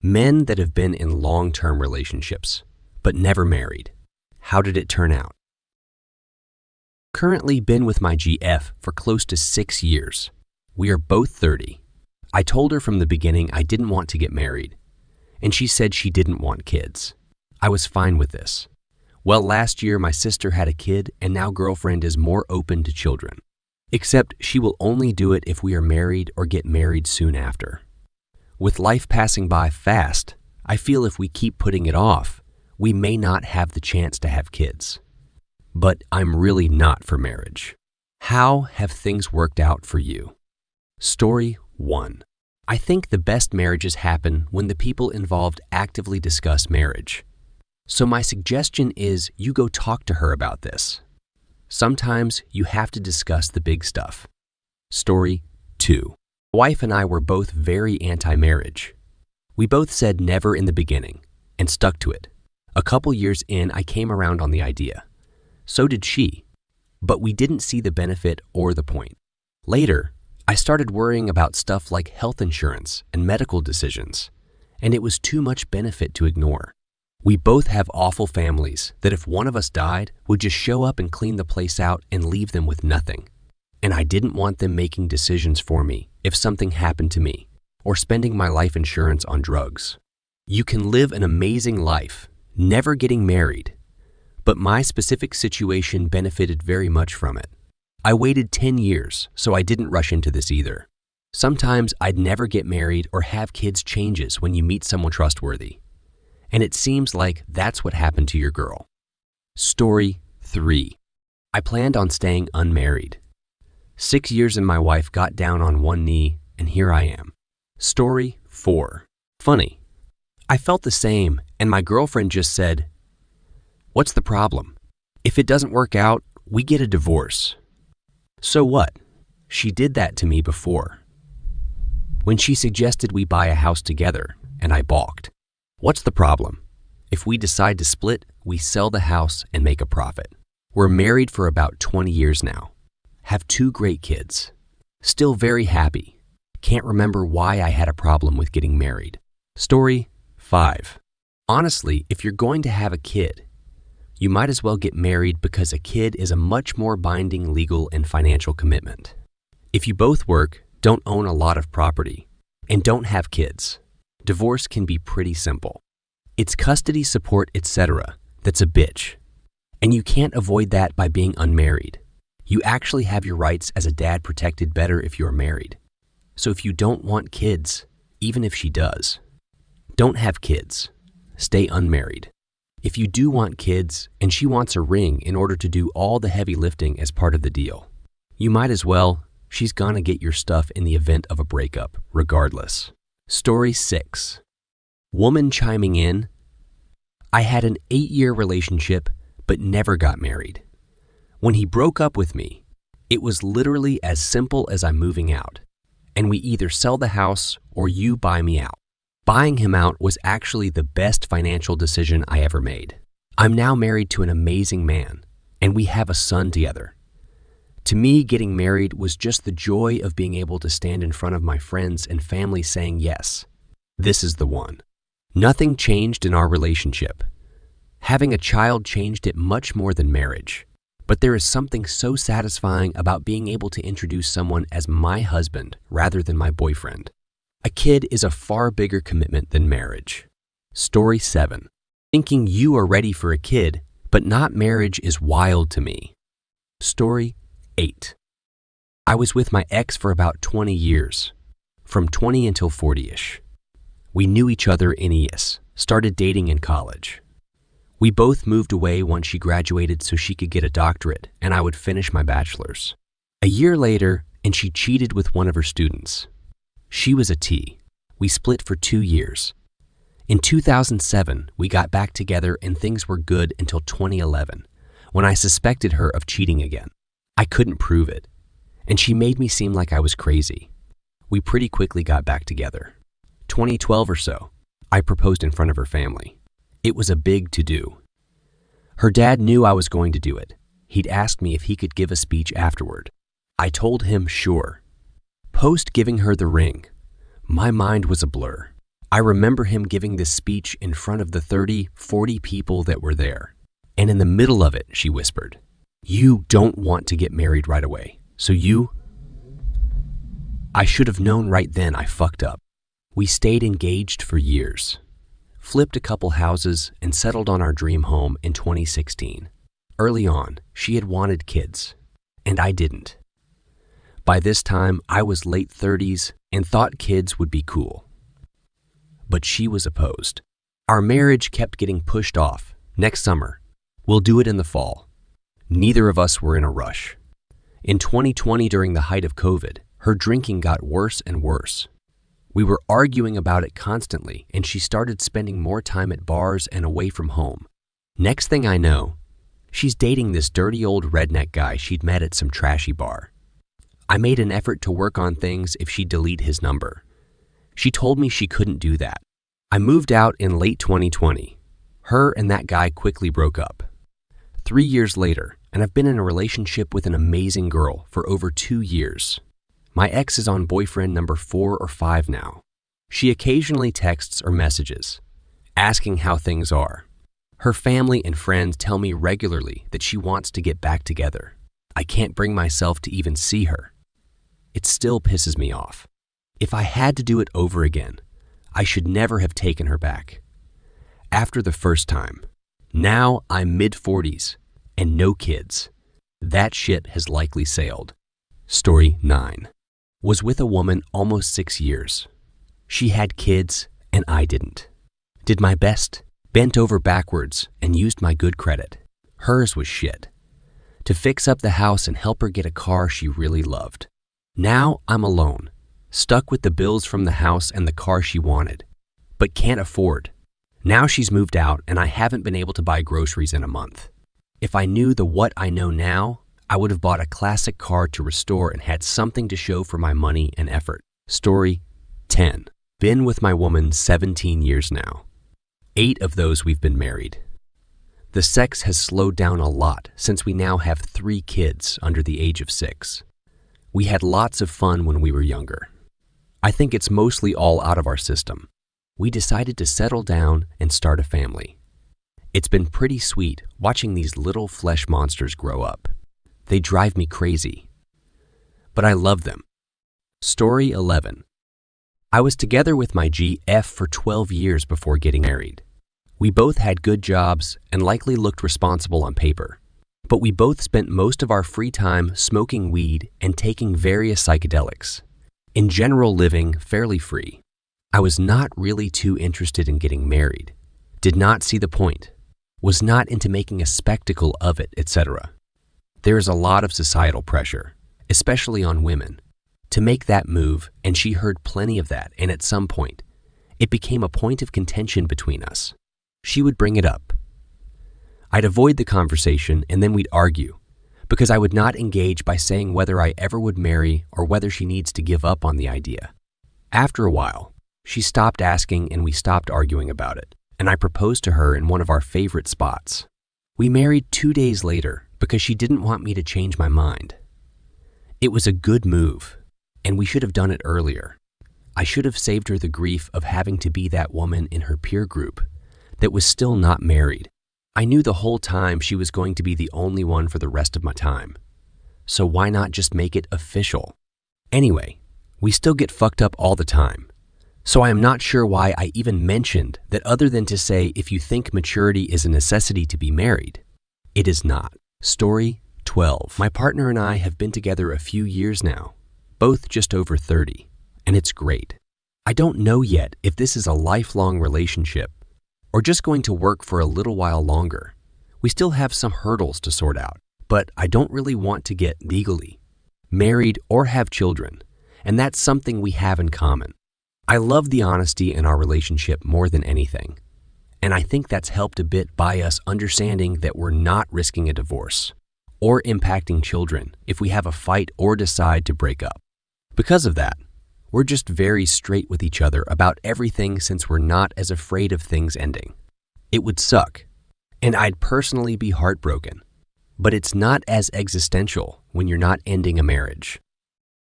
Men that have been in long-term relationships, but never married. How did it turn out? Currently been with my GF for close to 6 years. We are both 30. I told her from the beginning I didn't want to get married, and she said she didn't want kids. I was fine with this. Well, last year my sister had a kid, and now girlfriend is more open to children. Except she will only do it if we are married or get married soon after. With life passing by fast, I feel if we keep putting it off, we may not have the chance to have kids. But I'm really not for marriage. How have things worked out for you? Story 1. I think the best marriages happen when the people involved actively discuss marriage. So my suggestion is you go talk to her about this. Sometimes you have to discuss the big stuff. Story 2. My wife and I were both very anti-marriage. We both said never in the beginning and stuck to it. A couple years in, I came around on the idea. So did she. But we didn't see the benefit or the point. Later, I started worrying about stuff like health insurance and medical decisions, and it was too much benefit to ignore. We both have awful families that if one of us died, would just show up and clean the place out and leave them with nothing. And I didn't want them making decisions for me if something happened to me, or spending my life insurance on drugs. You can live an amazing life, never getting married, but my specific situation benefited very much from it. I waited 10 years, so I didn't rush into this either. Sometimes I'd never get married or have kids changes when you meet someone trustworthy. And it seems like that's what happened to your girl. Story 3. I planned on staying unmarried. 6 years and my wife got down on one knee, and here I am. Story 4. Funny. I felt the same, and my girlfriend just said, "What's the problem? If it doesn't work out, we get a divorce." So what? She did that to me before. When she suggested we buy a house together, and I balked. What's the problem? If we decide to split, we sell the house and make a profit. We're married for about 20 years now. Have 2 great kids. Still very happy. Can't remember why I had a problem with getting married. Story 5. Honestly, if you're going to have a kid, you might as well get married because a kid is a much more binding legal and financial commitment. If you both work, don't own a lot of property, and don't have kids, divorce can be pretty simple. It's custody, support, etc. that's a bitch. And you can't avoid that by being unmarried. You actually have your rights as a dad protected better if you're married. So if you don't want kids, even if she does, don't have kids. Stay unmarried. If you do want kids and she wants a ring in order to do all the heavy lifting as part of the deal, you might as well. She's gonna get your stuff in the event of a breakup, regardless. Story 6. Woman chiming in. I had an 8-year relationship, but never got married. When he broke up with me, it was literally as simple as I'm moving out, and we either sell the house or you buy me out. Buying him out was actually the best financial decision I ever made. I'm now married to an amazing man, and we have a son together. To me, getting married was just the joy of being able to stand in front of my friends and family saying, yes, this is the one. Nothing changed in our relationship. Having a child changed it much more than marriage. But there is something so satisfying about being able to introduce someone as my husband rather than my boyfriend. A kid is a far bigger commitment than marriage. Story 7. Thinking you are ready for a kid, but not marriage is wild to me. Story 8. I was with my ex for about 20 years, from 20 until 40-ish. We knew each other in ES, started dating in college. We both moved away once she graduated so she could get a doctorate and I would finish my bachelor's. A year later, and she cheated with one of her students. She was a T. We split for 2 years. In 2007, we got back together and things were good until 2011, when I suspected her of cheating again. I couldn't prove it, and she made me seem like I was crazy. We pretty quickly got back together. 2012 or so, I proposed in front of her family. It was a big to-do. Her dad knew I was going to do it. He'd asked me if he could give a speech afterward. I told him sure. Post giving her the ring, my mind was a blur. I remember him giving this speech in front of the 30, 40 people that were there. And in the middle of it, she whispered, "You don't want to get married right away, so you..." I should have known right then I fucked up. We stayed engaged for years, flipped a couple houses, and settled on our dream home in 2016. Early on, she had wanted kids, and I didn't. By this time, I was late 30s and thought kids would be cool. But she was opposed. Our marriage kept getting pushed off. Next summer. We'll do it in the fall. Neither of us were in a rush. In 2020, during the height of COVID, her drinking got worse and worse. We were arguing about it constantly, and she started spending more time at bars and away from home. Next thing I know, she's dating this dirty old redneck guy she'd met at some trashy bar. I made an effort to work on things if she'd delete his number. She told me she couldn't do that. I moved out in late 2020. Her and that guy quickly broke up. 3 years later, and I've been in a relationship with an amazing girl for over 2 years. My ex is on boyfriend number 4 or 5 now. She occasionally texts or messages, asking how things are. Her family and friends tell me regularly that she wants to get back together. I can't bring myself to even see her. It still pisses me off. If I had to do it over again, I should never have taken her back. After the first time, now I'm mid-40s and no kids. That ship has likely sailed. Story 9. Was with a woman almost 6 years. She had kids and I didn't. Did my best, bent over backwards, and used my good credit. Hers was shit. To fix up the house and help her get a car she really loved. Now I'm alone, stuck with the bills from the house and the car she wanted, but can't afford. Now she's moved out and I haven't been able to buy groceries in a month. If I knew the what I know now, I would have bought a classic car to restore and had something to show for my money and effort. Story 10. Been with my woman 17 years now. 8 of those we've been married. The sex has slowed down a lot since we now have 3 kids under the age of 6. We had lots of fun when we were younger. I think it's mostly all out of our system. We decided to settle down and start a family. It's been pretty sweet watching these little flesh monsters grow up. They drive me crazy. But I love them. Story 11. I was together with my GF for 12 years before getting married. We both had good jobs and likely looked responsible on paper. But we both spent most of our free time smoking weed and taking various psychedelics. In general, living fairly free. I was not really too interested in getting married. Did not see the point. Was not into making a spectacle of it, etc. There is a lot of societal pressure, especially on women, to make that move, and she heard plenty of that, and at some point, it became a point of contention between us. She would bring it up. I'd avoid the conversation and then we'd argue, because I would not engage by saying whether I ever would marry or whether she needs to give up on the idea. After a while, she stopped asking and we stopped arguing about it, and I proposed to her in one of our favorite spots. We married 2 days later because she didn't want me to change my mind. It was a good move, and we should have done it earlier. I should have saved her the grief of having to be that woman in her peer group that was still not married. I knew the whole time she was going to be the only one for the rest of my time. So why not just make it official? Anyway, we still get fucked up all the time. So I am not sure why I even mentioned that, other than to say if you think maturity is a necessity to be married. It is not. Story 12. My partner and I have been together a few years now, both just over 30, and it's great. I don't know yet if this is a lifelong relationship or just going to work for a little while longer. We still have some hurdles to sort out, but I don't really want to get legally married or have children, and that's something we have in common. I love the honesty in our relationship more than anything, and I think that's helped a bit by us understanding that we're not risking a divorce or impacting children if we have a fight or decide to break up. Because of that, we're just very straight with each other about everything, since we're not as afraid of things ending. It would suck, and I'd personally be heartbroken, but it's not as existential when you're not ending a marriage.